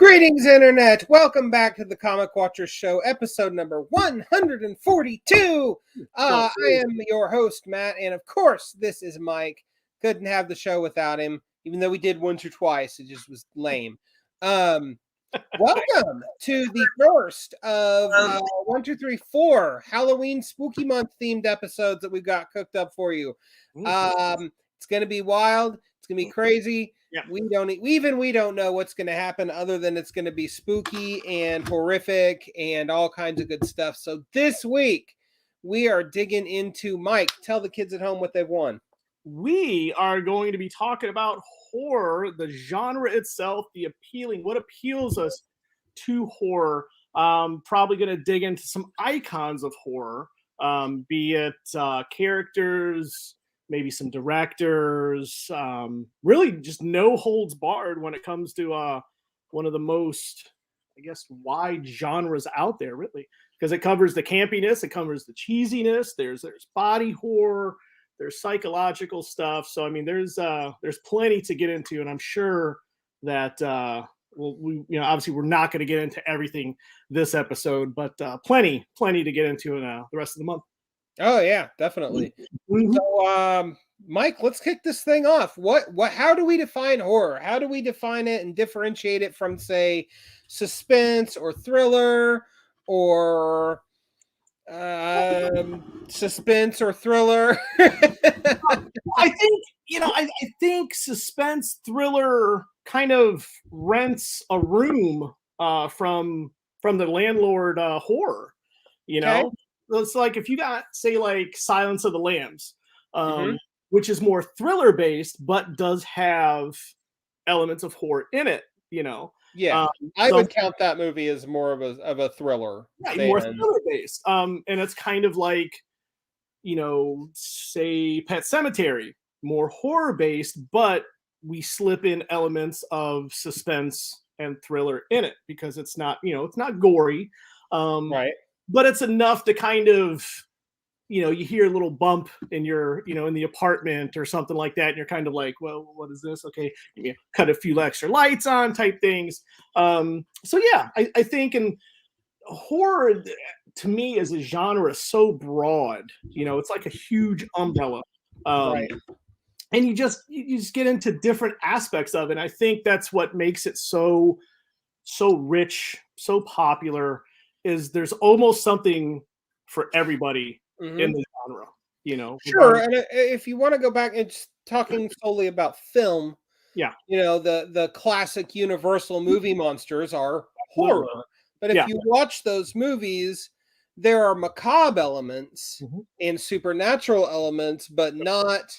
Greetings, Internet! Welcome back to the Comic Watchers Show, episode number 142. I am your host, Matt, and of course, this is Mike. Couldn't have the show without him, even though we did once or twice. It just was lame. Welcome to the first of 1, 2, 3, 4 Halloween Spooky Month themed episodes that we've got cooked up for you. It's going to be wild. It's going to be crazy. Yeah. We don't know what's going to happen other than it's going to be spooky and horrific and all kinds of good stuff. So this week we are digging into, Mike, tell the kids at home what they've won. We are going to be talking about horror, the genre itself, what appeals us to horror. Probably going to dig into some icons of horror, be it characters, maybe some directors, really just no holds barred when it comes to one of the most, I guess, wide genres out there, really, because it covers the campiness, it covers the cheesiness, there's body horror, there's psychological stuff. So I mean, there's plenty to get into, and I'm sure that obviously we're not going to get into everything this episode, but plenty to get into in the rest of the month. Oh yeah, definitely. Mm-hmm. So, Mike, let's kick this thing off. How do we define horror? How do we define it and differentiate it from, say, suspense or thriller or suspense or thriller? I think suspense thriller kind of rents a room from the landlord horror, Okay. It's like if you got, say, like Silence of the Lambs, which is more thriller based, but does have elements of horror in it, Yeah, I would count that movie as more of a thriller. Yeah, more thriller based. And it's kind of like, say Pet Sematary, more horror based, but we slip in elements of suspense and thriller in it because it's not, it's not gory. Right. But it's enough to kind of, you hear a little bump in your, in the apartment or something like that. And you're kind of like, well, what is this? Okay. Cut a few extra lights on type things. So yeah, I think in horror to me as a genre is so broad, it's like a huge umbrella. Right. And you just get into different aspects of it. And I think that's what makes it so rich, so popular, is there's almost something for everybody in the genre, Sure. And if you want to go back and just talking solely about film, yeah, the classic Universal movie monsters are horror. But if you watch those movies, there are macabre elements and supernatural elements, but not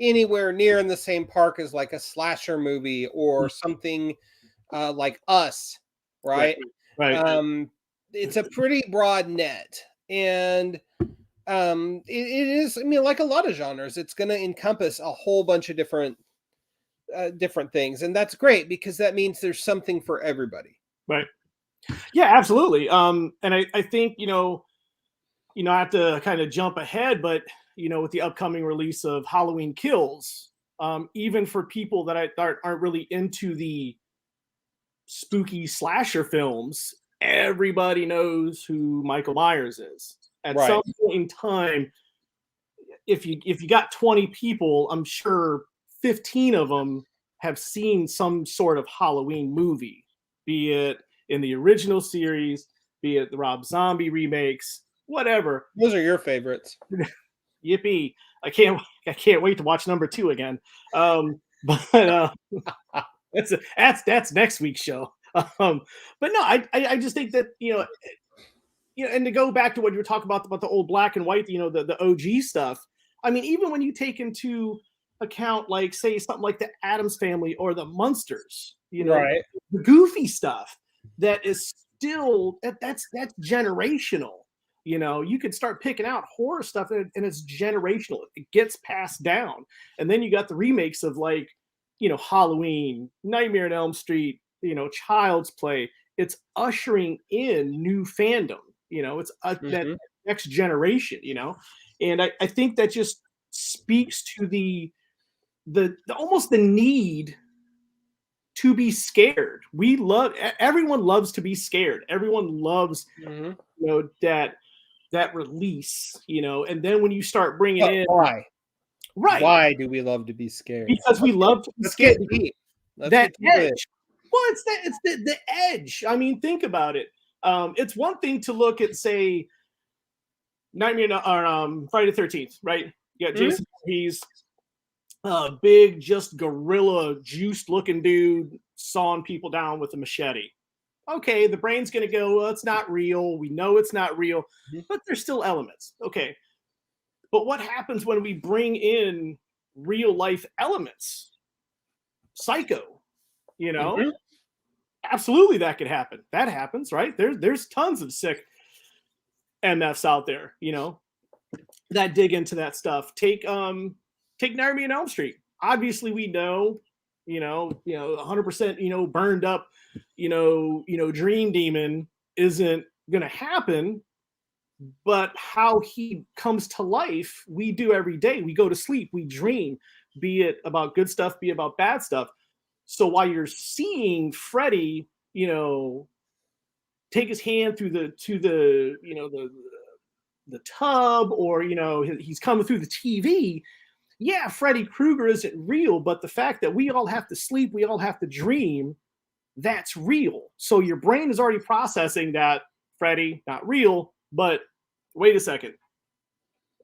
anywhere near in the same park as like a slasher movie or something like Us, right? Right. It's a pretty broad net, and it is, I mean, like a lot of genres, it's going to encompass a whole bunch of different things, and that's great because that means there's something for everybody. Right. Yeah, absolutely. And I think, I have to kind of jump ahead, but with the upcoming release of Halloween Kills, even for people that aren't really into the spooky slasher films, everybody knows who Michael Myers is. At some point in time, if you got 20 people, I'm sure 15 of them have seen some sort of Halloween movie, be it in the original series, be it the Rob Zombie remakes, whatever. Those are your favorites. Yippee! I can't wait to watch number 2 again. But that's next week's show. But no, I just think that and to go back to what you were talking about the old black and white, the OG stuff. I mean, even when you take into account, like, say, something like the Addams Family or the Munsters, the goofy stuff that is still that's generational. You could start picking out horror stuff and it's generational. It gets passed down, and then you got the remakes of, like, Halloween, Nightmare on Elm Street, Child's Play. It's ushering in new fandom. It's that next generation. And I think that just speaks to the almost the need to be scared. Everyone loves to be scared. Everyone loves, that release, and then when you start bringing in, why? Right. Why do we love to be scared? Because we love to be scared. Get deep. That edge. Well, it's the edge. I mean, think about it. It's one thing to look at, say, Friday the 13th, right? You got Jason Voorhees, big, just gorilla, juiced looking dude sawing people down with a machete. Okay, the brain's going to go, well, it's not real. We know it's not real, but there's still elements. Okay. But what happens when we bring in real life elements? Psycho, Absolutely that could happen. That happens, right? There's tons of sick MFs out there, that dig into that stuff. Take Nightmare on Elm Street. Obviously, we know, 100%, burned up, dream demon isn't gonna happen. But how he comes to life, we do every day. We go to sleep, we dream, be it about good stuff, be it about bad stuff. So while you're seeing Freddy, take his hand through the tub, or he's coming through the TV. Yeah, Freddy Krueger isn't real, but the fact that we all have to sleep, we all have to dream, that's real. So your brain is already processing that Freddy not real, but wait a second,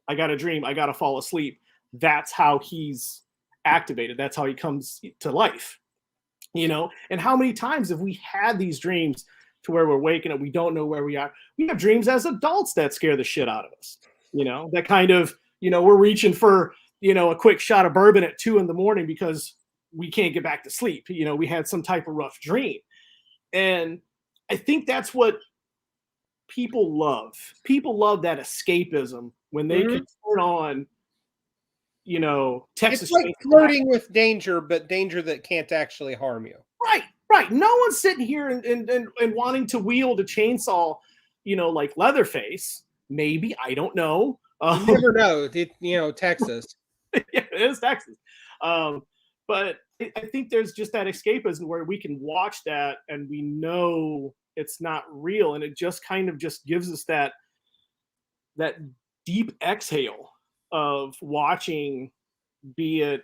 I got to dream, I got to fall asleep. That's how he's activated. That's how he comes to life, and how many times have we had these dreams to where we're waking up, we don't know where we are. We have dreams as adults that scare the shit out of us, that kind of, we're reaching for, a quick shot of bourbon at 2 a.m. because we can't get back to sleep. We had some type of rough dream. And I think that's what people love. People love that escapism when they can turn on, Texas. It's like flirting with danger, but danger that can't actually harm you. Right. No one's sitting here and wanting to wield a chainsaw, like Leatherface. Maybe, I don't know. You never know. Texas. Yeah, it is Texas. But I think there's just that escapism where we can watch that and we know it's not real, and it just kind of just gives us that deep exhale of watching, be it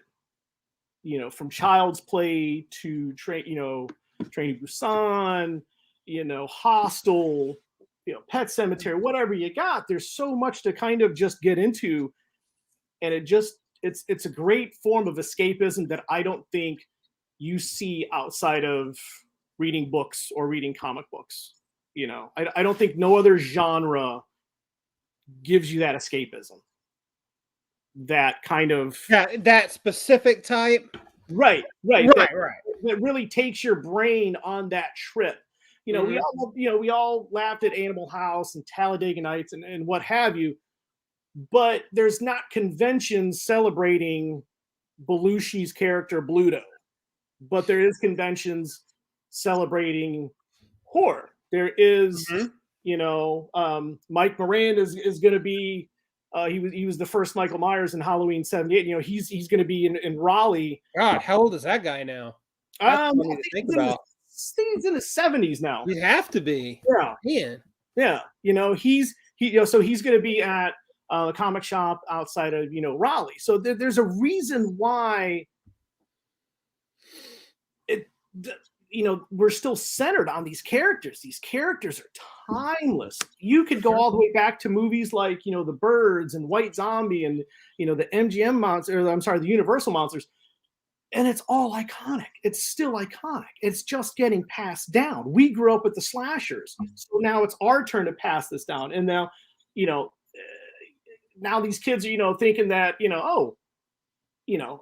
from Child's Play to Train to Busan, Hostel, Pet Cemetery, whatever you got. There's so much to kind of just get into, and it's a great form of escapism that I don't think you see outside of reading books or reading comic books. I don't think no other genre gives you that escapism. That kind of that specific type. Right. That really takes your brain on that trip. We all laughed at Animal House and Talladega Nights and what have you, but there's not conventions celebrating Belushi's character Bluto, but there is conventions celebrating horror. There is, Mike Moran is going to be. He was the first Michael Myers in Halloween '78. He's going to be in Raleigh. God, how old is that guy now? I think he's in his 70s now. You'd have to be. Yeah. Yeah. He's going to be at a comic shop outside of Raleigh. So there's a reason why we're still centered on these characters. These characters are timeless. You could go all the way back to movies like, The Birds and White Zombie and, the MGM monster, the Universal monsters. And it's all iconic. It's still iconic. It's just getting passed down. We grew up with the slashers. So now it's our turn to pass this down. And now, now these kids are, thinking that,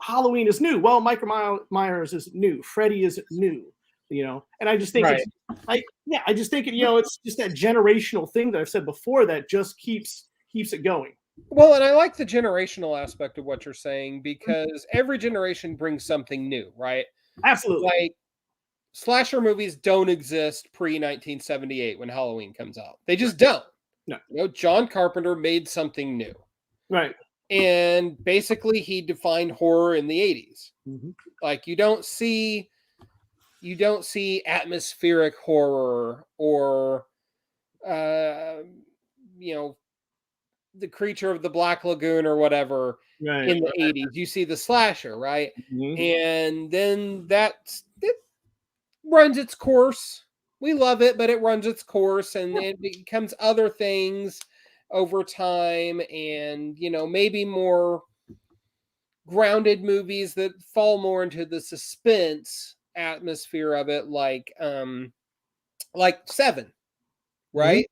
Halloween is new. Well, Michael Myers is new. Freddy isn't new. And I just think I just think it's just that generational thing that I've said before that just keeps it going. Well, and I like the generational aspect of what you're saying, because every generation brings something new, right? Absolutely. Like, slasher movies don't exist pre-1978 when Halloween comes out. They just don't. No. John Carpenter made something new. Right. And basically he defined horror in the 80s. Mm-hmm. Like, you don't see you don't see atmospheric horror or you know, the Creature of the Black Lagoon or whatever Right. in the 80s. You see the slasher, right? Mhm. And then it runs its course. We love it, but it runs its course and it becomes other things over time, and maybe more grounded movies that fall more into the suspense atmosphere of it, like Seven, Mhm. right?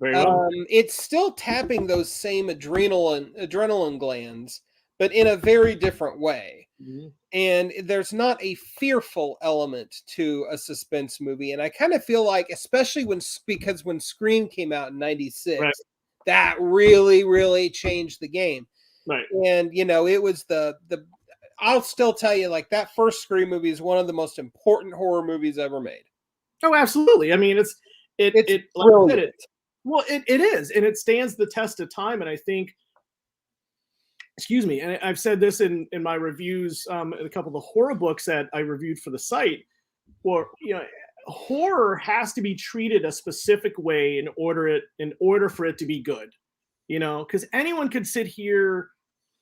Very well. It's still tapping those same adrenaline glands, but in a very different way. Mhm. And there's not a fearful element to a suspense movie. And I kind of feel like, especially because when Scream came out in Right. '96, that really, really changed the game. Right. And it was the I'll still tell you, like, that first Scream movie is one of the most important horror movies ever made. Oh, absolutely. I mean, It's it like I said, brilliant. well, it is, and it stands the test of time. And I think, excuse me, and I've said this in my reviews, in a couple of the horror books that I reviewed for the site. Or horror has to be treated a specific way in order for it to be good. Because anyone could sit here,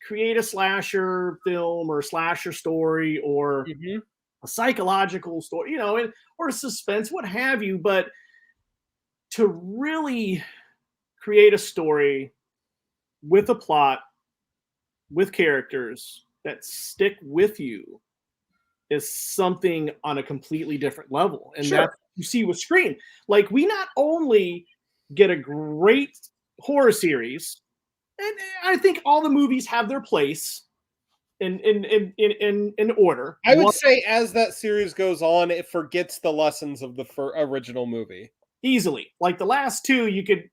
create a slasher film or a slasher story or Mhm. a psychological story, or a suspense, what have you. But to really create a story with a plot, with characters that stick with you, is something on a completely different level. And Sure. that you see with Scream. Like, we not only get a great horror series, and I think all the movies have their place in order. I would One, say as that series goes on, it forgets the lessons of the original movie. easily. Like the last two,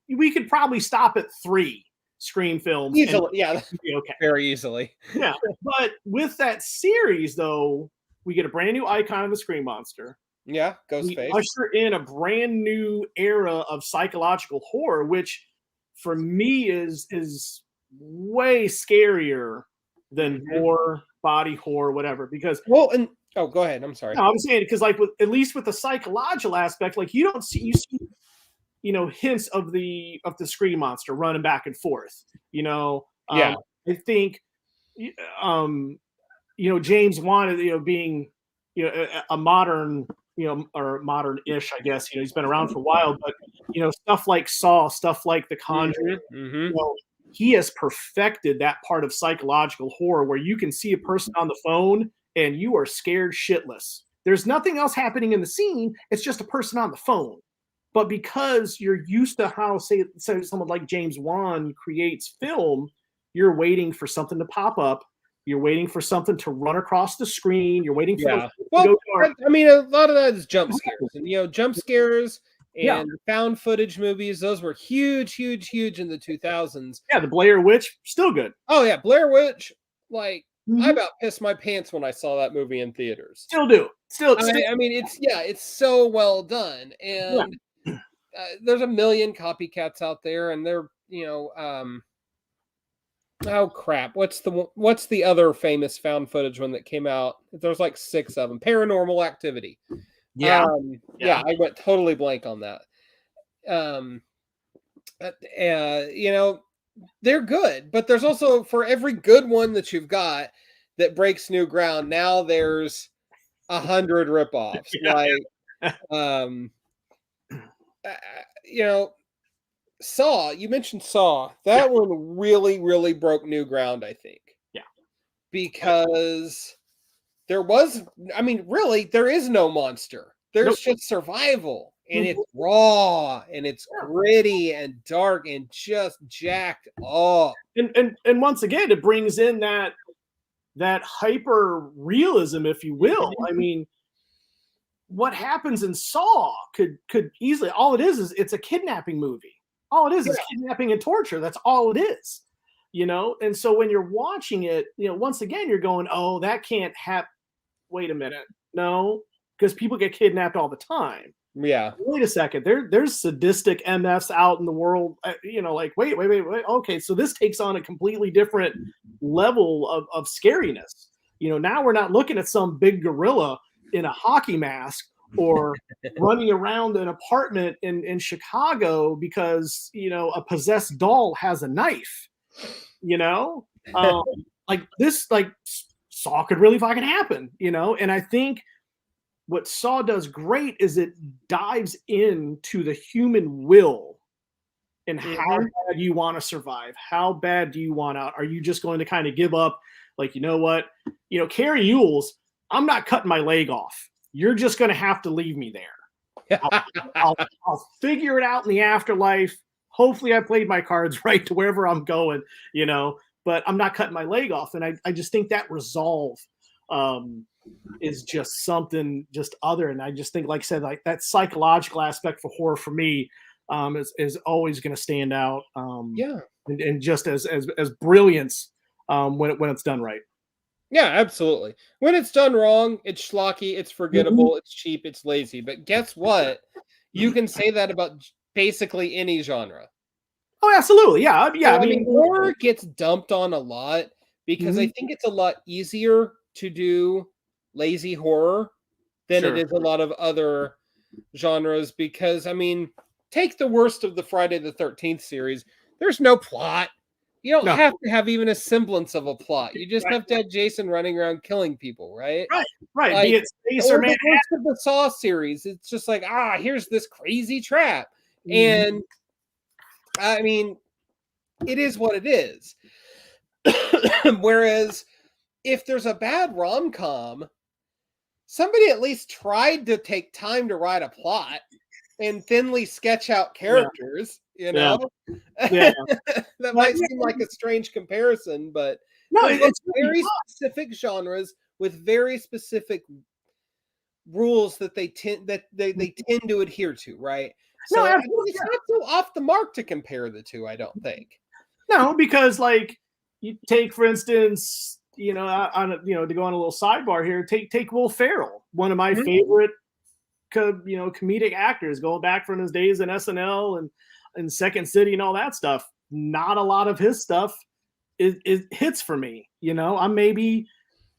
we could probably stop at 3 Scream films and Easily, yeah, be okay. very easily. Yeah. But with that series, though, we get a brand new icon of the Scream Monster. Yeah, We Ghostface. usher in a brand new era of psychological horror, which for me is way scarier than Mhm. gore, body horror, whatever. Because Well, and go ahead. I'm sorry. no, I'm saying, because like at least with the psychological aspect, like you see hints of the Scream Monster running back and forth. Yeah, I think um James Wan, being a modern, or modern-ish, I guess. He's been around for a while, but stuff like Saw, stuff like The Conjuring, hmm you know, he has perfected that part of psychological horror where you can see a person on the phone and you are scared shitless. There's nothing else happening in the scene. It's just a person on the phone. But because you're used to how, say someone like James Wan creates film, you're waiting for something to pop up. You're waiting for something to run across the screen. You're waiting for Yeah. those Well, to go dark. I mean, a lot of that is jump scares, and jump scares Yeah, and found footage movies. Those were huge, huge, huge in the 2000s. yeah. The Blair Witch, still good. Oh yeah, Blair Witch. Like, I Mm-hmm. about pissed my pants when I saw that movie in theaters. Still do. Still. I mean, it's so well done, Yeah. and there's a million copycats out there, and they're oh crap, what's the other famous found footage one that came out? There's like 6 of them. Paranormal Activity. Yeah. Yeah, I went totally blank on that. Um, they're good, but there's also, for every good one that you've got that breaks new ground, now there's 100 ripoffs. Yeah. Like, uh, you know, Saw. You mentioned Saw. That one really, really broke new ground, I think. Yeah. Because really, there is no monster. There's Nope. just survival, and Mhm. it's raw, and it's Yeah. gritty and dark and just jacked up. And once again, it brings in that hyper realism, if you will. I mean, what happens in Saw could easily, all it is it's a kidnapping movie. All it is kidnapping and torture. That's all it is. And so when you're watching it, once again, you're going, oh, that can't happen. Wait a minute. No, because people get kidnapped all the time. Yeah. Wait a second. There's sadistic MFs out in the world. Like, wait. Okay, so this takes on a completely different level of scariness. Now we're not looking at some big gorilla in a hockey mask. or running around an apartment in Chicago because, you know, a possessed doll has a knife, you know, like this, like Saw could really fucking happen, you know? And I think what Saw does great is it dives into the human will and how bad you want to survive. How bad do you want out? Are you just going to kind of give up? Like, you know what? You know, Carrie Ewell's, I'm not cutting my leg off. You're just going to have to leave me there. I'll figure it out in the afterlife. Hopefully I played my cards right to wherever I'm going, you know, but I'm not cutting my leg off. And I just think that resolve is just something just other. And I just think, like I said, like that psychological aspect for horror for me is always going to stand out. And just as brilliance when it's done right. Yeah, absolutely. When it's done wrong, it's schlocky, it's forgettable, it's cheap, it's lazy. But guess what? You can say that about basically any genre. Oh, absolutely. Yeah. Yeah. So, I mean, horror gets dumped on a lot because I think it's a lot easier to do lazy horror than it is a lot of other genres. Because, I mean, take the worst of the Friday the 13th series. There's no plot. You don't have to have even a semblance of a plot. You just have to have Jason running around killing people, right? Right. Like, Be it Space or the worst of the Saw series. It's just like, here's this crazy trap. And I mean, it is what it is. Whereas if there's a bad rom-com, somebody at least tried to take time to write a plot and thinly sketch out characters, you know? Yeah. That might seem like a strange comparison, but no, it's very specific genres with very specific rules that they tend to adhere to, right? So it's not so off the mark to compare the two, I don't think. No, because like you take, for instance, you know, to go on a little sidebar here, take Will Ferrell, one of my favorite, comedic actors, going back from his days in SNL and Second City and all that stuff. Not a lot of his stuff is hits for me. You know, I'm maybe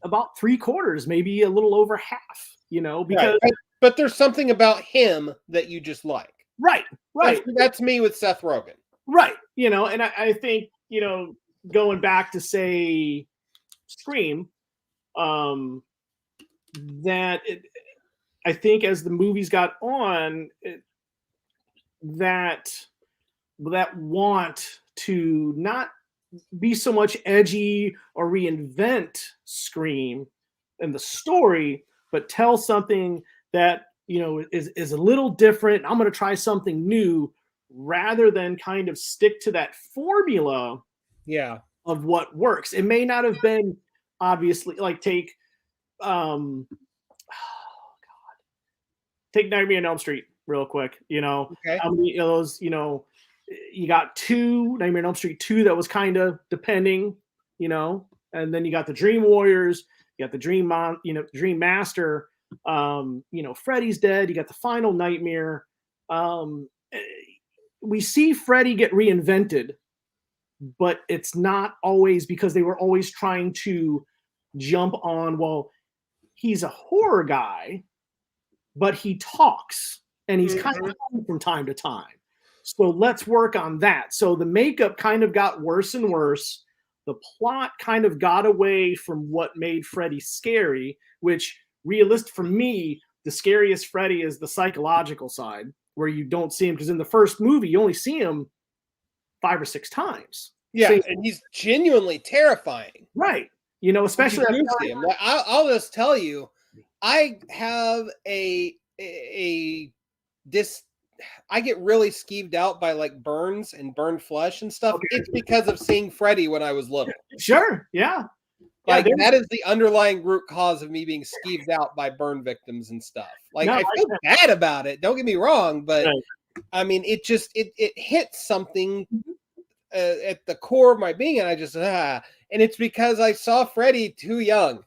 about 3/4, maybe a little over half. You know, because but there's something about him that you just like. Right. That's me with Seth Rogen. Right. You know, and I think, you know, going back to say Scream, that I think as the movies got on, that want to not be so much edgy or reinvent Scream and the story, but tell something that, you know, is a little different. I'm going to try something new rather than kind of stick to that formula of what works. It may not have been obviously like take Nightmare on Elm Street real quick, you know. How many of those, you know, you got Nightmare on Elm Street 2 that was kind of depending, you know, and then you got the Dream Warriors, you got the Dream Master, you know, Freddy's dead, you got the Final Nightmare. We see Freddy get reinvented, but it's not always because they were always trying to jump on, well, he's a horror guy, but he talks and he's kind of funny from time to time. So let's work on that. So the makeup kind of got worse and worse. The plot kind of got away from what made Freddy scary, which realistic for me, the scariest Freddy is the psychological side, where you don't see him, because in the first movie, you only see him 5 or 6 times. Yeah, and he's genuinely terrifying. Right. You know, especially I'll just tell you, I have I get really skeeved out by like burns and burned flesh and stuff. Okay. It's because of seeing Freddy when I was little. Sure. Yeah. Like that is the underlying root cause of me being skeeved out by burn victims and stuff. Like I feel bad about it. Don't get me wrong, but I mean, it just it hits something at the core of my being, and I just and it's because I saw Freddy too young.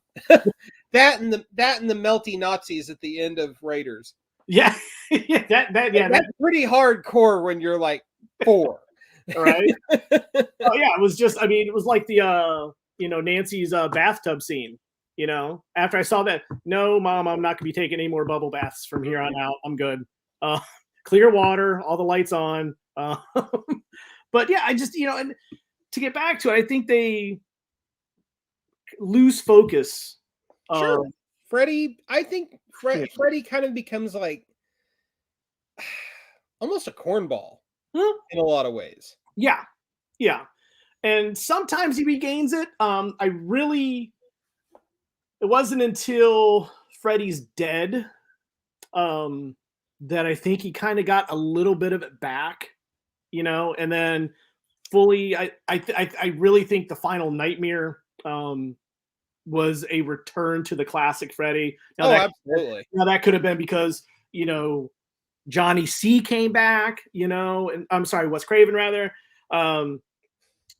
that and the melty Nazis at the end of Raiders. Yeah, that's pretty hardcore when you're like 4, right? Oh yeah, it was just. I mean, it was like the Nancy's bathtub scene. You know, after I saw that, no, Mom, I'm not gonna be taking any more bubble baths from here on out. I'm good. Clear water, all the lights on. But yeah, I just, and to get back to it, I think they lose focus. Sure. Freddy, I think Yeah. Freddy kind of becomes like almost a cornball in a lot of ways. Yeah, yeah, and sometimes he regains it. It wasn't until Freddy's dead that I think he kind of got a little bit of it back, and then fully, I really think the final nightmare was a return to the classic Freddy. Absolutely. Now that could have been because Johnny C came back, and I'm sorry, Wes Craven rather, and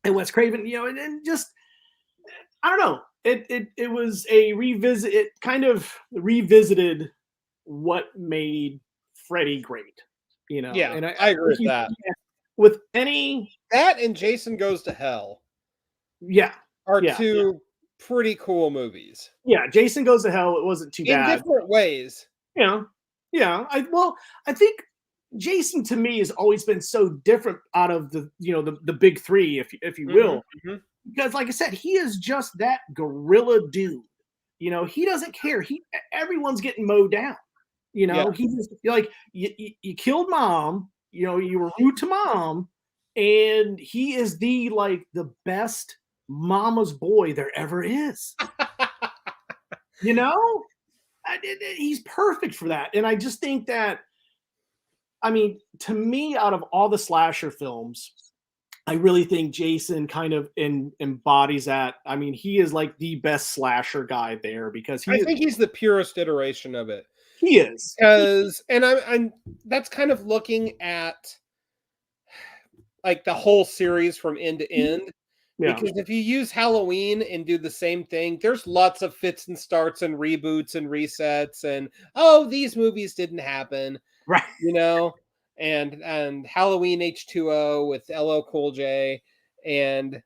Wes Craven, and just I don't know. It was a revisit. It kind of revisited what made Freddy great, Yeah, And I agree with that. With any That and Jason Goes to Hell yeah are yeah two pretty cool movies yeah. Jason Goes to Hell. It wasn't too in bad. different ways. Yeah, yeah. I think Jason to me has always been so different out of the big three, if you will, because like I said, he is just that gorilla dude. He doesn't care. Everyone's getting mowed down. Yeah. He just like you killed Mom. You were rude to Mom, and he is the best mama's boy there ever is. He's perfect for that. And I just think that, I mean, to me, out of all the slasher films, I really think Jason kind of embodies that. I mean, he is like the best slasher guy there because I think he's the purest iteration of it. He is. Because, and I'm that's kind of looking at like the whole series from end to end. Yeah. Because if you use Halloween and do the same thing, there's lots of fits and starts and reboots and resets and these movies didn't happen, Right. And Halloween H2O with LL Cool J, and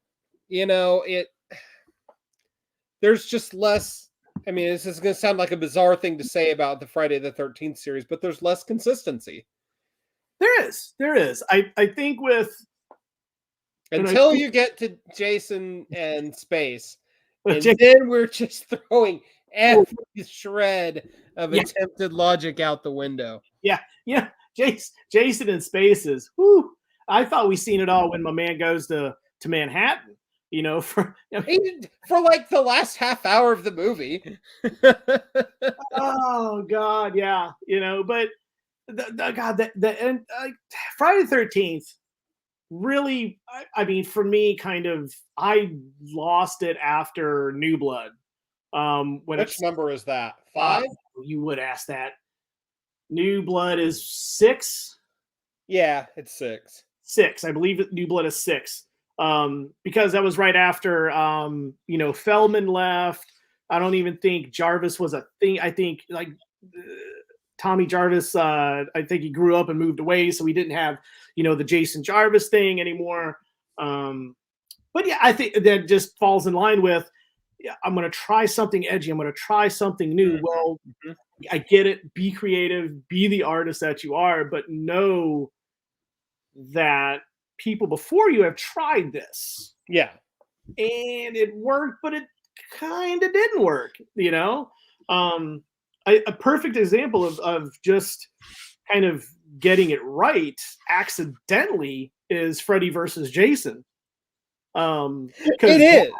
there's just less. I mean, this is going to sound like a bizarre thing to say about the Friday the 13th series, but there's less consistency. There is. I think with until you get to Jason and space, and then we're just throwing every shred of attempted logic out the window. Yeah. Jason in spaces. Whoo! I thought we seen it all when my man goes to Manhattan. For like the last half hour of the movie. Oh God, yeah. But Friday the 13th. Really, I mean, for me, kind of, I lost it after New Blood. Which number is that? 5? You would ask that. New Blood is 6. Yeah, it's 6. 6, I believe. New Blood is 6. Because that was right after Feldman left. I don't even think Jarvis was a thing. I think Tommy Jarvis, I think he grew up and moved away, so we didn't have, the Jason Jarvis thing anymore. But yeah, I think that just falls in line with, I'm going to try something edgy. I'm going to try something new. Well, I get it. Be creative. Be the artist that you are, but know that people before you have tried this. Yeah. And it worked, but it kind of didn't work, a perfect example of just kind of getting it right accidentally is Freddy versus Jason. It is.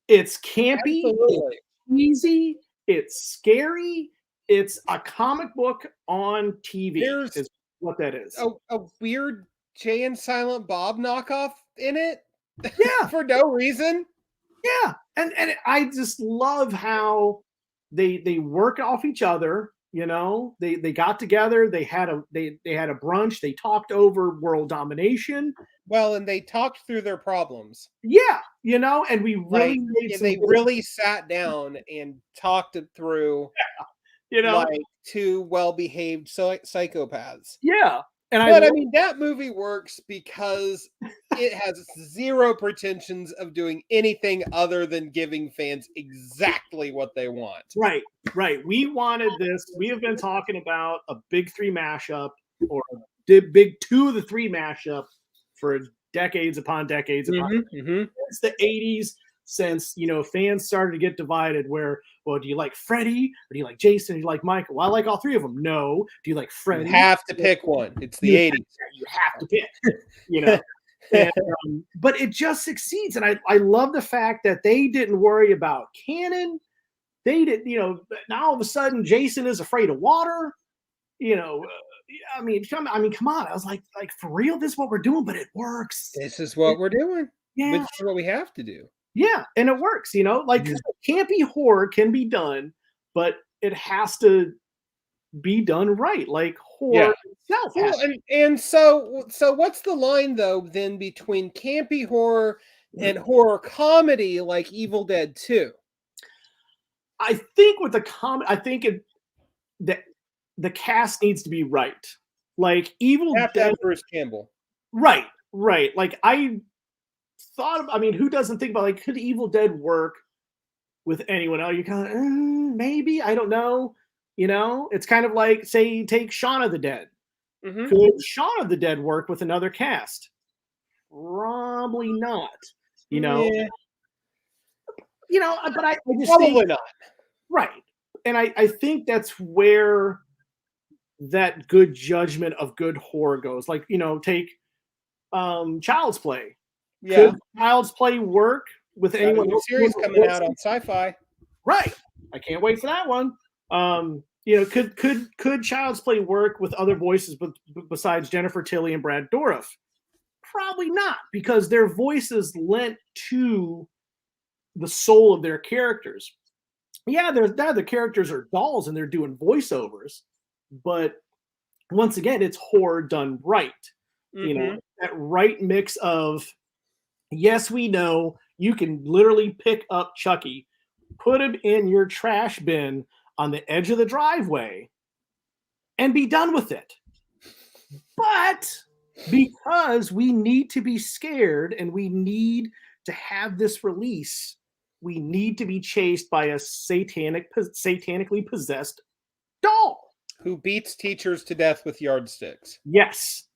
It's campy, Absolutely. it's easy, it's scary, it's a comic book on TV. Is what that is. A weird Jay and Silent Bob knockoff in it. Yeah. For no reason. Yeah. And I just love how they work off each other. They got together. They had a brunch. They talked over world domination. Well, and they talked through their problems. Yeah, and we really really sat down and talked it through. Yeah. Like two well-behaved psychopaths. Yeah, But I mean, that movie works because it has zero pretensions of doing anything other than giving fans exactly what they want. Right, right. We wanted this. We have been talking about a big three mashup or a big 2 of the 3 mashup for decades upon decades upon. Since the 80s, since fans started to get divided. Where, well, do you like Freddy or do you like Jason? Or do you like Michael? Well, I like all 3 of them. No, do you like Freddy? You have to pick one. It's the 80s. You have to pick. And, but it just succeeds, and I love the fact that they didn't worry about canon. They did, now all of a sudden Jason is afraid of water. I mean, come on. I was like for real, this is what we're doing, but it works. This is what we're doing. Yeah. This is what we have to do. Yeah, and it works, like campy horror can be done, but it has to be done right. Like horror itself. And so what's the line though then between campy horror and horror comedy like Evil Dead 2? I think with the cast needs to be right. Like Evil Dead, Bruce Campbell. Right. Like I thought of, who doesn't think about like, could Evil Dead work with anyone else? You kind of maybe, I don't know. It's kind of like, say, take Shaun of the Dead. Could Shaun of the Dead work with another cast? Probably not. Yeah. But I just probably think, not. Right. And I think that's where that good judgment of good horror goes. Like, take Child's Play. Yeah. Could Child's Play work with anyone else? Series coming out on Sci-Fi. Right. I can't wait for that one. Could Child's Play work with other voices besides Jennifer Tilly and Brad Dourif? Probably not, because their voices lent to the soul of their characters. Yeah, the characters are dolls and they're doing voiceovers, but once again, it's horror done right. That right mix of, yes, we know you can literally pick up Chucky, put him in your trash bin on the edge of the driveway, and be done with it. But because we need to be scared and we need to have this release, we need to be chased by a satanically possessed doll who beats teachers to death with yardsticks. Yes.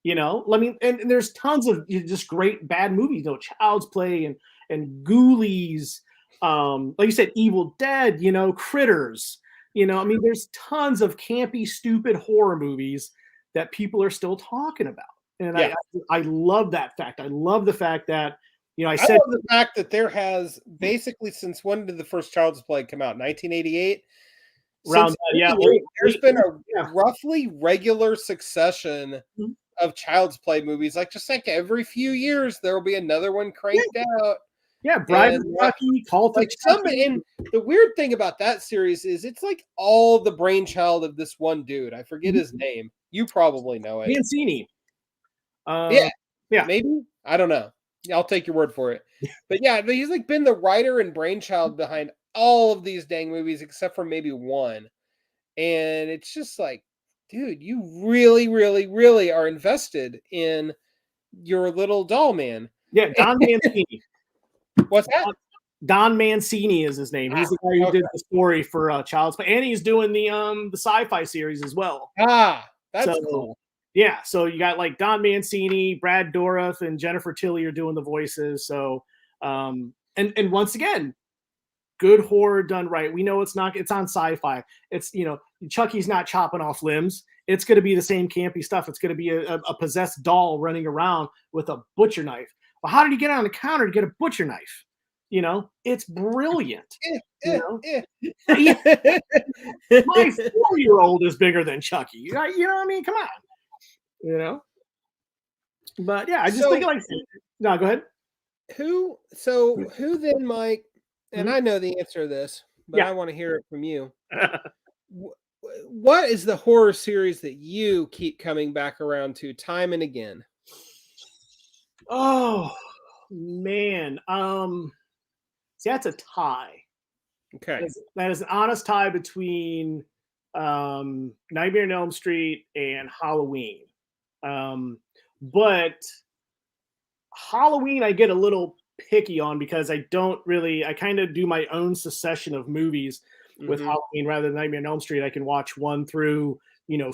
And there's tons of just great bad movies, Child's Play and Ghoulies, like you said, Evil Dead, Critters, there's tons of campy, stupid horror movies that people are still talking about. And I love that fact. I love the fact that, I love the fact that there has basically, since when did the first Child's Play come out? 1988? There's been a roughly regular succession of Child's Play movies. Like every few years, there will be another one cranked out. Yeah, Bride of Chucky, Cult of Chucky. And the weird thing about that series is it's like all the brainchild of this one dude. I forget his name. You probably know it. Mancini. Maybe. I don't know. I'll take your word for it. But he's like been the writer and brainchild behind all of these dang movies except for maybe one. And it's just like, dude, you really, really, really are invested in your little doll man. Yeah, Don Mancini. What's that? Don Mancini is his name. He's the guy who did the story for Child's Play, and he's doing the Sci-Fi series as well. That's cool. Yeah, so you got like Don Mancini, Brad Dourif, and Jennifer Tilly are doing the voices. So, and once again, good horror done right. We know it's on Sci-Fi. It's, Chucky's not chopping off limbs. It's going to be the same campy stuff. It's going to be a possessed doll running around with a butcher knife. Well, how did he get on the counter to get a butcher knife? It's brilliant. My 4-year-old is bigger than Chucky. You know what I mean? Come on. But yeah, I just think like, no, go ahead. Who then, Mike, and I know the answer to this, but I want to hear it from you. What is the horror series that you keep coming back around to time and again? Oh man. See, that's a tie. Okay. That is an honest tie between Nightmare on Elm Street and Halloween. But Halloween, I get a little picky on because I kind of do my own succession of movies with Halloween rather than Nightmare on Elm Street. I can watch 1 through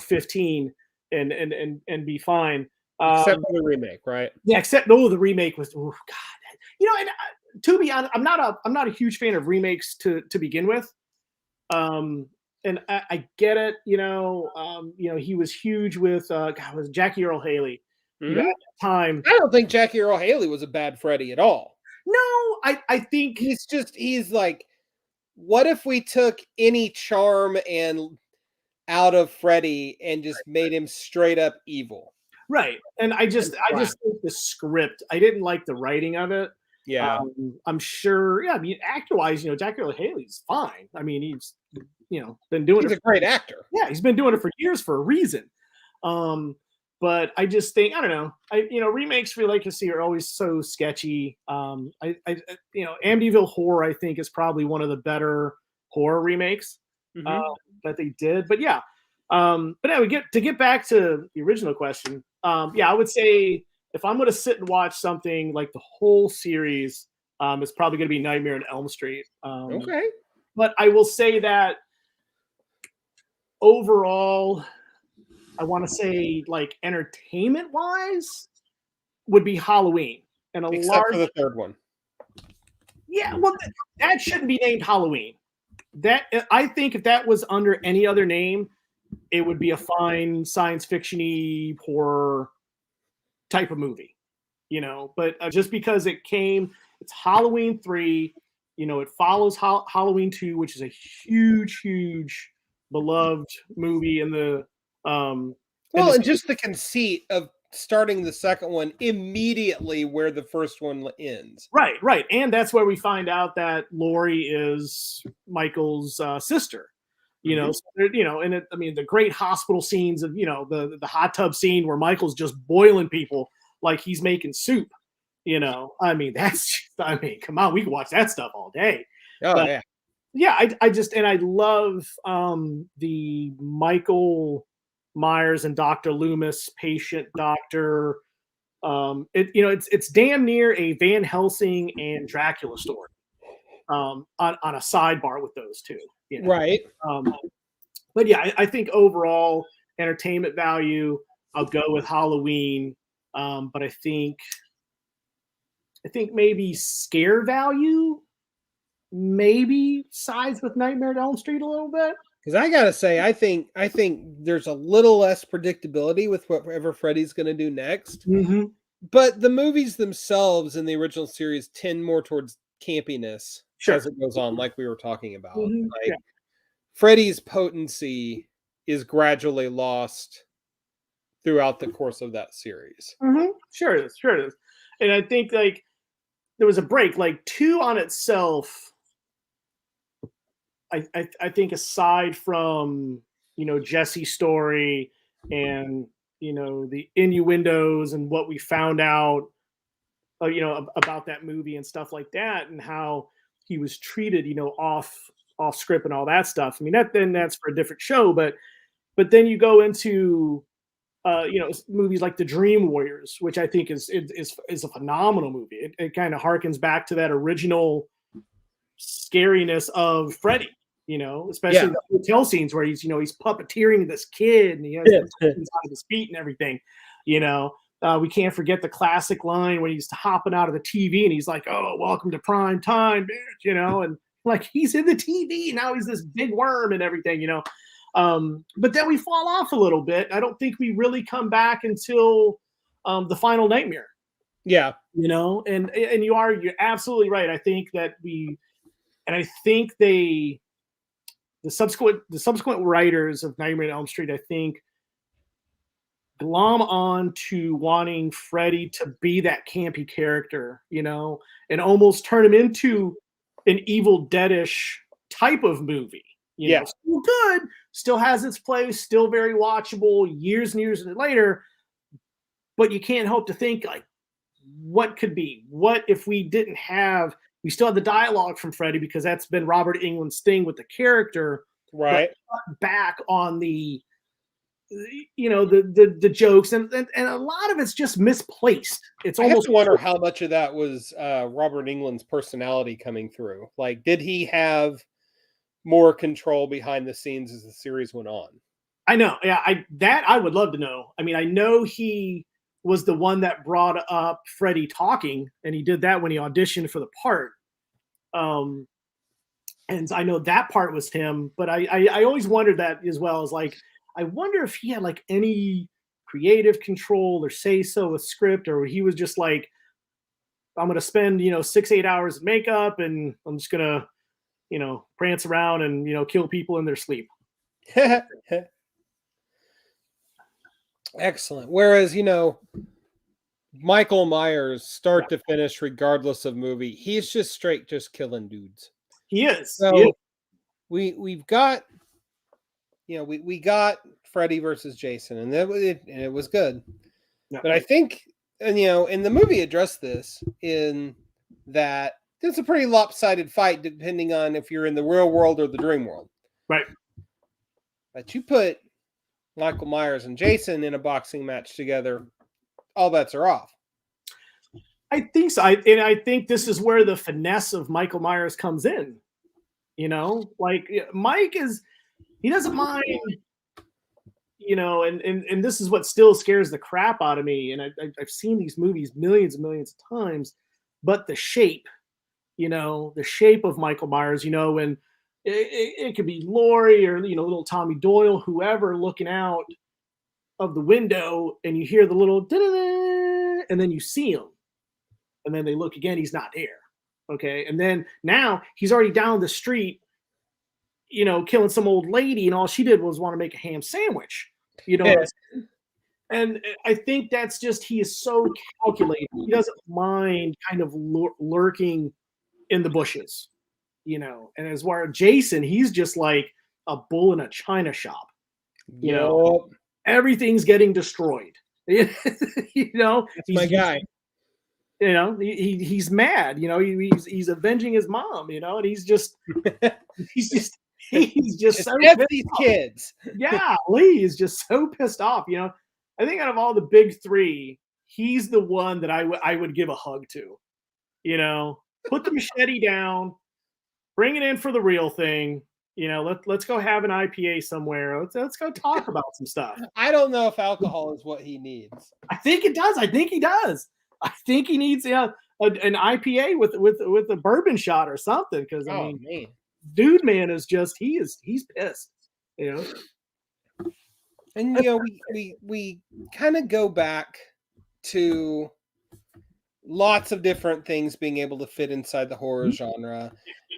15 and be fine. Except for the remake, right? Yeah, except the remake was God. And to be honest, I'm not a huge fan of remakes to begin with. And I get it, he was huge with was Jackie Earle Haley. At the time, I don't think Jackie Earle Haley was a bad Freddy at all. No, I think he's like, what if we took any charm and out of Freddy and just made him straight up evil? Right. And I just think the script, I didn't like the writing of it. Yeah. I'm sure, I mean, actor-wise, Jackie Earle Haley's fine. I mean, he's been doing he's a great actor. Yeah, he's been doing it for years for a reason. But I just think, I don't know, remakes for Legacy are always so sketchy. Amityville Horror, I think, is probably one of the better horror remakes that they did. But yeah, but anyway, to get back to the original question, I would say if I'm going to sit and watch something like the whole series, it's probably going to be Nightmare on Elm Street. Okay. But I will say that overall, I want to say, like, entertainment wise, would be Halloween, and except for the third one. Yeah, well, that shouldn't be named Halloween. That, I think, if that was under any other name, it would be a fine science fiction-y horror type of movie, But just because it's Halloween 3, it follows Halloween 2, which is a huge beloved movie in the and just the conceit of starting the second one immediately where the first one ends. Right. And that's where we find out that Laurie is Michael's sister. So and the great hospital scenes of, the hot tub scene where Michael's just boiling people like he's making soup. I mean, come on, we can watch that stuff all day. Yeah. Yeah, I love the Michael Myers and Dr. Loomis patient doctor. It's damn near a Van Helsing and Dracula story on a sidebar with those two. Right. But yeah, I think overall entertainment value, I'll go with Halloween. But I think maybe scare value maybe sides with Nightmare on Elm Street a little bit. Because I gotta say, I think there's a little less predictability with whatever Freddy's going to do next. But the movies themselves in the original series tend more towards campiness as it goes on, like we were talking about. Freddy's potency is gradually lost throughout the course of that series. Sure it is. And I think, like, there was a break, like 2 on itself. I think aside from, Jesse's story and, the innuendos and what we found out, about that movie and stuff like that, and how he was treated, off script and all that stuff. I mean, that's for a different show, but then you go into, movies like The Dream Warriors, which I think is a phenomenal movie. It kind of harkens back to that original scariness of Freddy, especially the hotel scenes where he's puppeteering this kid and he has hands out of his feet and everything. We can't forget the classic line when he's hopping out of the TV and he's like, "Oh, welcome to prime time, bitch," and like he's in the TV now, he's this big worm and everything, but then we fall off a little bit. I don't think we really come back until the final Nightmare. Yeah. And you're absolutely right. I think that I think the subsequent writers of Nightmare on Elm Street, I think, glom on to wanting Freddy to be that campy character, and almost turn him into an Evil Dead-ish type of movie. Still good, still has its place, still very watchable years and years later, but you can't help to think, like, what could be? What if we still have the dialogue from Freddy, because that's been Robert Englund's thing with the character, right? Back on the you know, the jokes, and a lot of it's just misplaced. It's I have almost to wonder how much of that was Robert Englund's personality coming through. Like, did he have more control behind the scenes as the series went on? I know. Yeah, I would love to know. I mean, I know he was the one that brought up Freddy talking, and he did that when he auditioned for the part. And I know that part was him, but I always wondered that as well. As like, I wonder if he had like any creative control or say so with script, or he was just like, I'm gonna spend 6-8 hours in makeup, and I'm just gonna prance around and kill people in their sleep. Excellent. Whereas, Michael Myers, start to finish, regardless of movie, he's just straight just killing dudes. He is. So He is. we've got we got Freddy versus Jason, and it was good. Yeah. But I think, and in the movie addressed this in that it's a pretty lopsided fight depending on if you're in the real world or the dream world. Right. But you put Michael Myers and Jason in a boxing match together, all bets are off. I think so. I think this is where the finesse of Michael Myers comes in. Like Mike he doesn't mind, and this is what still scares the crap out of me. And I've seen these movies millions and millions of times, but the shape of Michael Myers, when it could be Laurie or, little Tommy Doyle, whoever looking out of the window, and you hear the little da-da-da, and then you see him, and then they look again, he's not there. Okay. And then now he's already down the street, killing some old lady, and all she did was want to make a ham sandwich, Yes. And I think that's just, he is so calculated. He doesn't mind kind of lurking in the bushes, and as far as Jason, he's just like a bull in a china shop. Everything's getting destroyed. That's my guy. He's mad. He's avenging his mom. And he's just so these kids. Yeah, Lee is just so pissed off. I think out of all the big three, he's the one that I would give a hug to. Put the machete down, bring it in for the real thing. Let's go have an IPA somewhere. Let's go talk about some stuff. I don't know if alcohol is what he needs. I think it does. I think he does. I think he needs an IPA with a bourbon shot or something. Because man. Dude, man, is just he's pissed. And we kind of go back to lots of different things being able to fit inside the horror genre.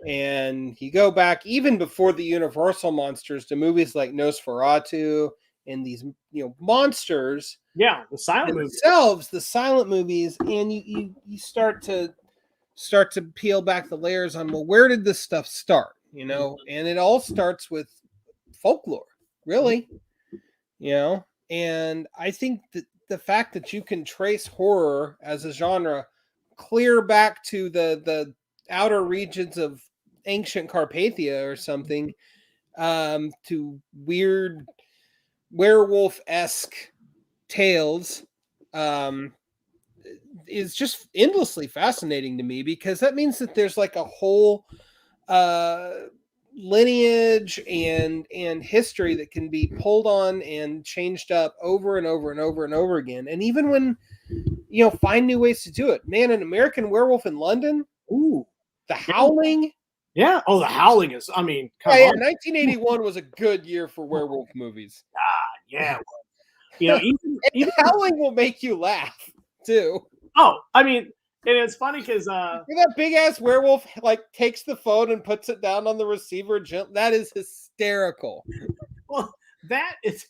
And you go back even before the Universal monsters to movies like Nosferatu and these monsters. Yeah, the silent movies themselves, the silent movies, and you start to peel back the layers on, well, where did this stuff start? And it all starts with folklore, really. And I think that the fact that you can trace horror as a genre clear back to the outer regions of ancient Carpathia or something, to weird werewolf-esque tales, is just endlessly fascinating to me, because that means that there's like a whole lineage and history that can be pulled on and changed up over and over and over and over again. And even when find new ways to do it, man, an American Werewolf in London, The Howling. Yeah. Oh, The Howling is, I mean, come on. 1981 was a good year for werewolf movies. Yeah. Even The Howling will make you laugh too. Oh, I mean, and it's funny because that big ass werewolf takes the phone and puts it down on the receiver. That is hysterical. Well, that is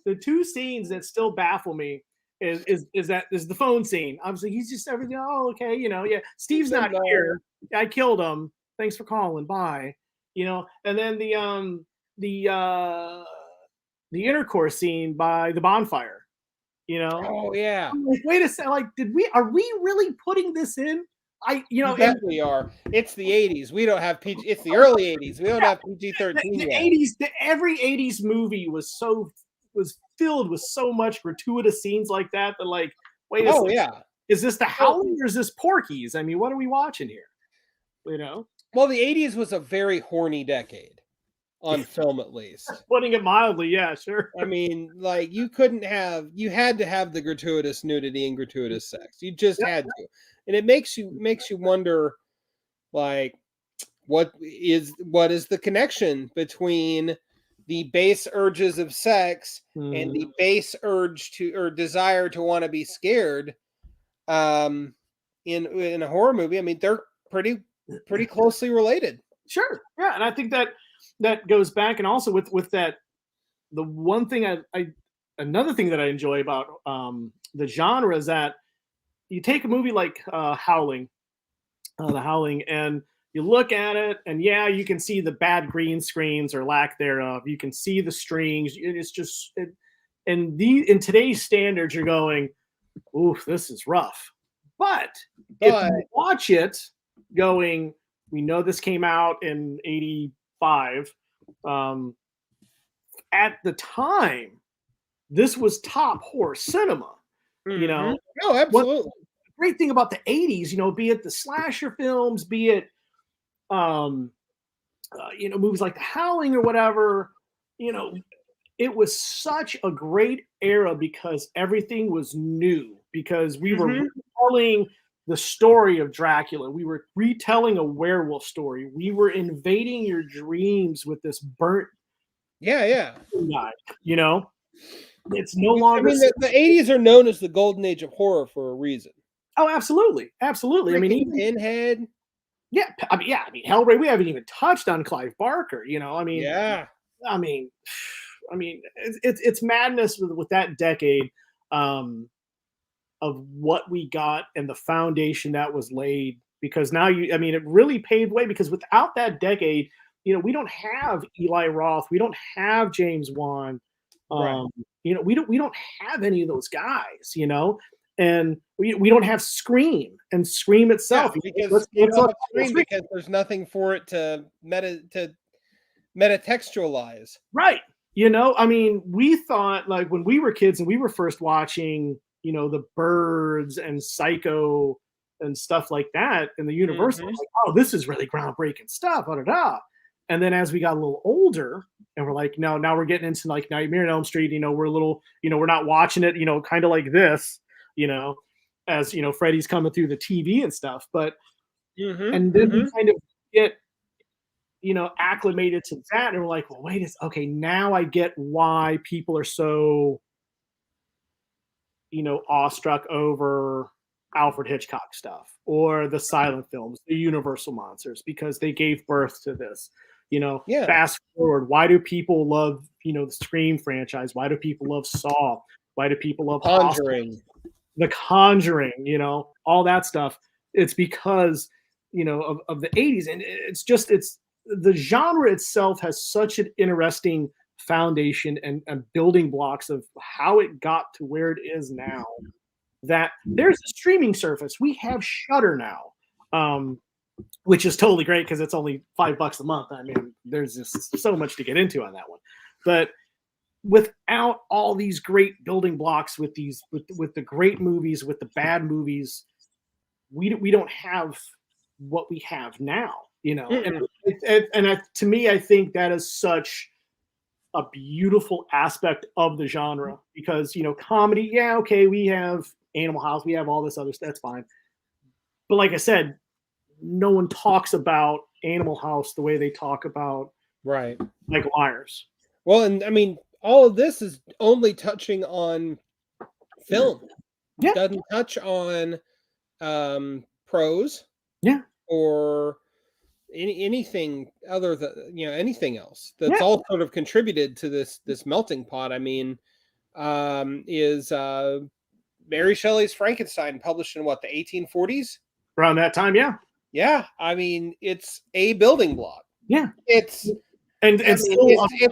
the two scenes that still baffle me. Is the phone scene. Obviously, he's just everything. Oh, okay, yeah. Steve's not here. I killed him. Thanks for calling. Bye. And then the intercourse scene by the bonfire. Oh yeah. Wait a second. Are we really putting this in? We are. It's the 80s. We don't have PG. It's the early 80s. We don't have PG-13 yet. 80s. Every 80s movie was so was filled with so much gratuitous scenes like that. That like, wait a Oh second, yeah. is this the Howling or is this Porky's? I mean, what are we watching here? You know. Well, the 80s was a very horny decade on film, at least. Putting it mildly, yeah, sure. I mean, like you had to have the gratuitous nudity and gratuitous sex. You just had to. And it makes you wonder, like, what is the connection between the base urges of sex and the base urge to or desire to want to be scared in a horror movie? I mean, they're pretty closely related. Sure. Yeah, and I think that goes back, and also with that, the one thing another thing that I enjoy about the genre is that you take a movie like The Howling, and you look at it, and yeah, you can see the bad green screens or lack thereof. You can see the strings. It's just, in today's standards, you're going, oof, this is rough. But if you watch it going, we know this came out in 85. At the time, this was top horror cinema. You know? Oh, absolutely. The great thing about the 80s, you know, be it the slasher films, be it movies like The Howling or whatever, you know, it was such a great era because everything was new, because we were retelling the story of Dracula. We were retelling a werewolf story. We were invading your dreams with this burnt guy, you know? It's no longer. I mean, the 80s are known as the golden age of horror for a reason. Oh, absolutely. Absolutely. I mean, even Pinhead. Yeah. I mean, Hellraiser, we haven't even touched on Clive Barker, you know? I mean, I mean, it's madness with that decade of what we got and the foundation that was laid, because now it really paved way, because without that decade, you know, we don't have Eli Roth, we don't have James Wan, you know, we don't have any of those guys, you know, and we don't have Scream and Scream itself, because there's nothing for it to metatextualize. Right. You know, I mean, we thought, like, when we were kids and we were first watching, you know, The Birds and Psycho and stuff like that in the Universal, like, oh, this is really groundbreaking stuff. And then as we got a little older, and we're like, now we're getting into like Nightmare on Elm Street, you know, we're a little, you know, we're not watching it, you know, kind of like this, you know, as, you know, Freddy's coming through the TV and stuff. But, and then we kind of get, you know, acclimated to that. And we're like, well, wait, okay, now I get why people are so, you know, awestruck over Alfred Hitchcock stuff or the silent films, the Universal monsters, because they gave birth to this. You know, fast forward, why do people love, you know, the Scream franchise? Why do people love Saw? Why do people love Conjuring? The Conjuring, you know, all that stuff. It's because, you know, of the 80s. And it's the genre itself has such an interesting foundation and building blocks of how it got to where it is now, that there's a streaming service. We have Shudder now, which is totally great because it's only $5 a month. I mean, there's just so much to get into on that one. But without all these great building blocks, with the great movies, with the bad movies, we don't have what we have now, you know. And to me, I think that is such a beautiful aspect of the genre, because, you know, comedy, yeah, okay, we have Animal House, we have all this other stuff, that's fine. But like I said, no one talks about Animal House the way they talk about Michael Myers. Well, and I mean, all of this is only touching on film. It doesn't touch on prose, or anything other than, you know, anything else that's all sort of contributed to this melting pot. I mean, is Mary Shelley's Frankenstein published in what, the 1840s? Around that time, yeah. I mean, it's a building block. It's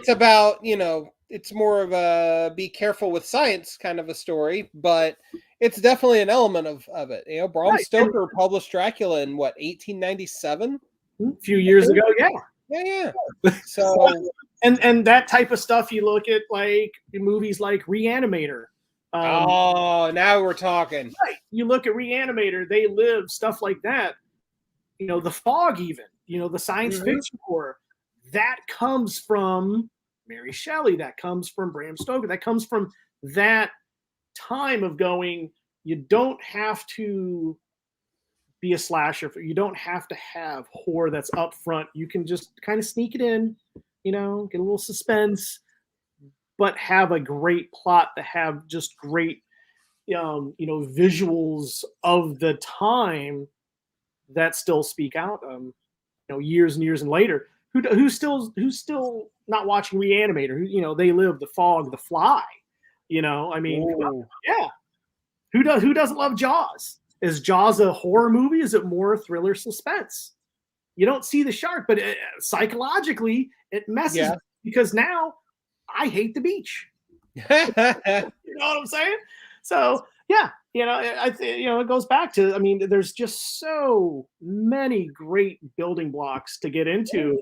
about, you know, it's more of a be careful with science kind of a story, but it's definitely an element of it. You know, Bram Stoker published Dracula in what, 1897? A few years ago, yeah. So And that type of stuff, you look at like movies like Reanimator. Oh, now we're talking. Right. You look at Reanimator, They Live, stuff like that. The Fog, even, the science fiction horror, that comes from Mary Shelley, that comes from Bram Stoker, that comes from that time of going, you don't have to be a slasher, you don't have to have horror that's up front. You can just kind of sneak it in, get a little suspense, but have a great plot, to have just great visuals of the time that still speak out, years and years and later. Who's still not watching Reanimator? They Live, The Fog, The Fly. I mean, yeah. Who doesn't love Jaws? Is Jaws a horror movie? Is it more thriller suspense? You don't see the shark, but psychologically it messes because now I hate the beach. You know what I'm saying? So yeah, it goes back to, there's just so many great building blocks to get into.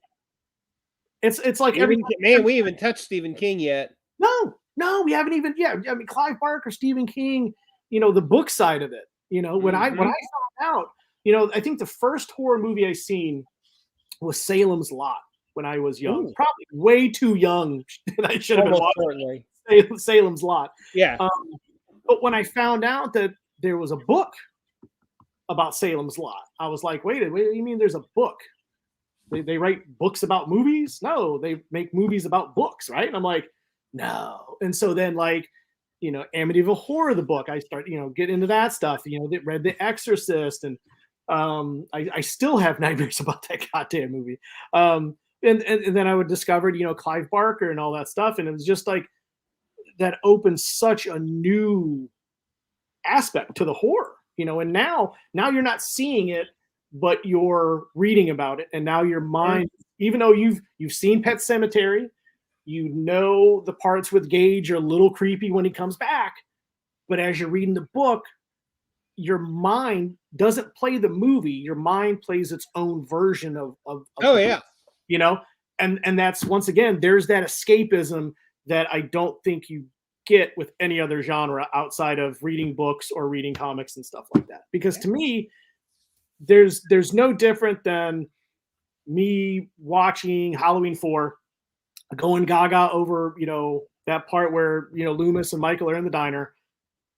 It's like we haven't touched Stephen King yet. No, we haven't even. Yeah, Clive Barker, Stephen King, the book side of it. When I found out, I think the first horror movie I seen was Salem's Lot when I was young. Probably way too young that I should have been watching Salem's Lot. Yeah. But when I found out that there was a book about Salem's Lot, I was like, wait, you mean there's a book? They write books about movies? No, they make movies about books, right? And I'm like, no. And so then, like, Amityville Horror, the book, I start, get into that stuff. They read The Exorcist, and I still have nightmares about that goddamn movie. And then I would discover, Clive Barker and all that stuff, and it was just like, that opens such a new aspect to the horror, and now you're not seeing it, but you're reading about it. And now your mind, even though you've seen Pet Sematary, the parts with Gage are a little creepy when he comes back, but as you're reading the book, your mind doesn't play the movie. Your mind plays its own version of book, and that's, once again, there's that escapism that I don't think you get with any other genre outside of reading books or reading comics and stuff like that. Because to me, there's no different than me watching Halloween 4, going gaga over, that part where, Loomis and Michael are in the diner,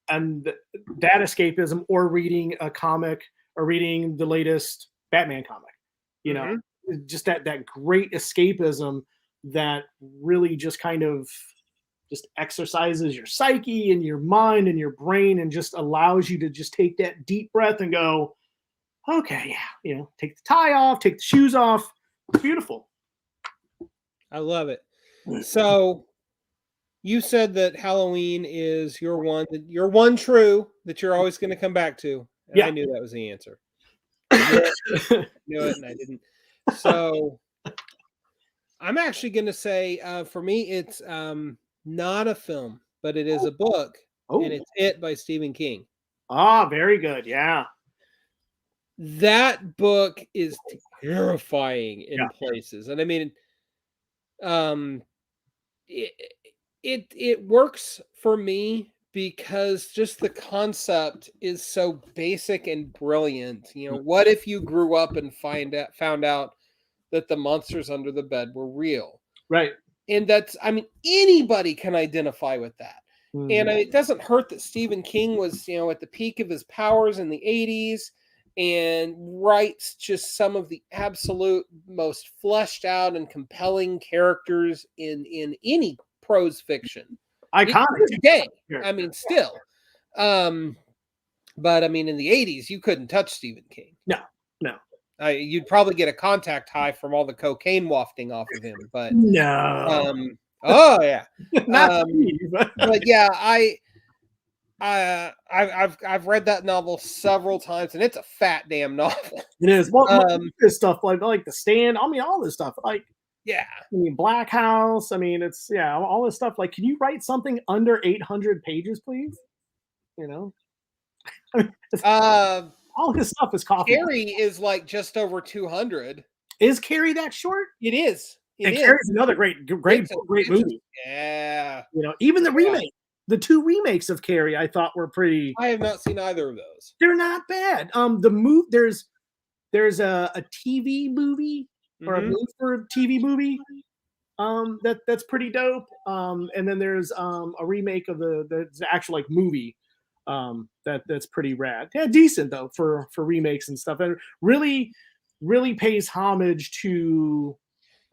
and that escapism, or reading a comic, or reading the latest Batman comic, just that great escapism that really just kind of just exercises your psyche and your mind and your brain, and just allows you to just take that deep breath and go, okay, yeah, take the tie off, take the shoes off. It's beautiful. I love it. So you said that Halloween is your one true that you're always going to come back to. And I knew that was the answer. I knew it, and I didn't. So I'm actually going to say, for me, it's not a film, but it is a book, and it's It by Stephen King. Ah, very good. Yeah. That book is terrifying in places. And I mean, it works for me because just the concept is so basic and brilliant. What if you grew up and found out that the monsters under the bed were real? Right. And that's, anybody can identify with that. And it doesn't hurt that Stephen King was, at the peak of his powers in the 80s, and writes just some of the absolute most fleshed out and compelling characters in any prose fiction. Iconic. Today, still. But in the 80s, you couldn't touch Stephen King. No. You'd probably get a contact high from all the cocaine wafting off of him. But no. Oh yeah. Not me, but yeah, I've read that novel several times, and it's a fat damn novel. It is. Well, this stuff like The Stand. All this stuff. Black House. It's all this stuff. Like, can you write something under 800 pages, please? All his stuff is coffee. Carrie is like just over 200. Is Carrie that short? It is. And Carrie's another great movie. Yeah. You know, even the remake, the 2 remakes of Carrie, I thought were pretty. I have not seen either of those. They're not bad. There's a TV movie or a move for a TV movie. That's pretty dope. And then there's a remake of the actual like movie. That's pretty rad. Yeah, decent though for remakes and stuff. And really pays homage to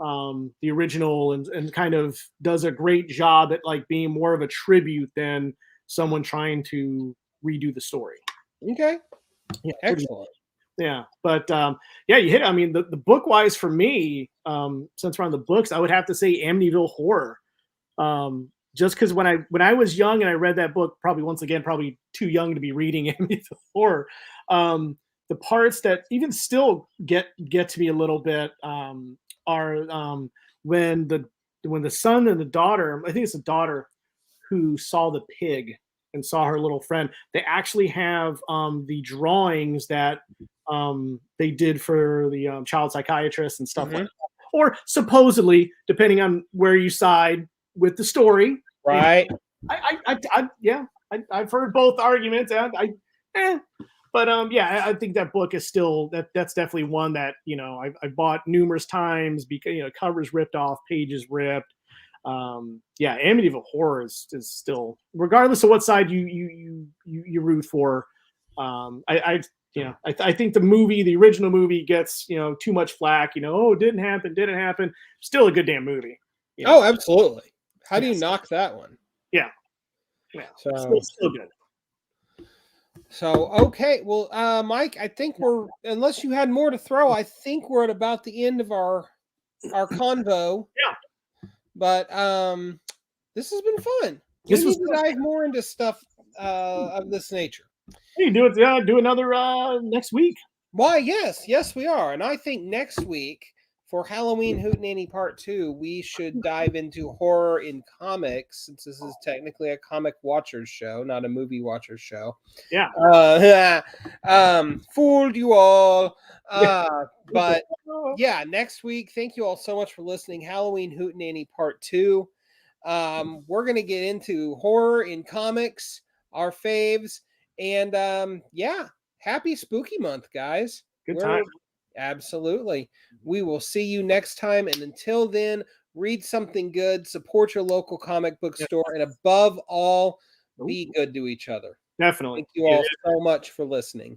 the original and kind of does a great job at like being more of a tribute than someone trying to redo the story. Okay. Yeah, excellent. Yeah, but yeah, you hit it. I mean, the book wise for me, since we're on the books, I would have to say Amityville Horror. Just because when I was young and I read that book, probably too young to be reading Amityville Horror. The parts that even still get to me a little bit are when the son and the daughter, I think it's the daughter, who saw the pig and saw her little friend. They actually have the drawings that they did for the child psychiatrist and stuff like that. Or supposedly, depending on where you side with the story. Right. I've heard both arguments. But yeah, I think that book is still that's definitely one that I bought numerous times because covers ripped off, pages ripped. Yeah, Amityville Horror is still, regardless of what side you root for. I think the original movie gets too much flack. It didn't happen. Still a good damn movie. Oh, absolutely. How do you knock that one? Yeah. So still good. So okay, well, Mike, I think unless you had more to throw, I think we're at about the end of our convo. Yeah. But this has been fun. We need to dive more into stuff of this nature. Hey, do another next week. Why, yes, we are. And I think next week for Halloween Hootenanny Part 2, we should dive into horror in comics, since this is technically a comic watchers show, not a movie watchers show. Yeah. Fooled you all. But yeah, next week, thank you all so much for listening. Halloween Hootenanny Part 2. We're going to get into horror in comics, our faves, and yeah, happy spooky month, guys. Good time. Absolutely. We will see you next time. And until then, read something good, support your local comic book store, and above all, be good to each other. Definitely. Thank you all so much for listening.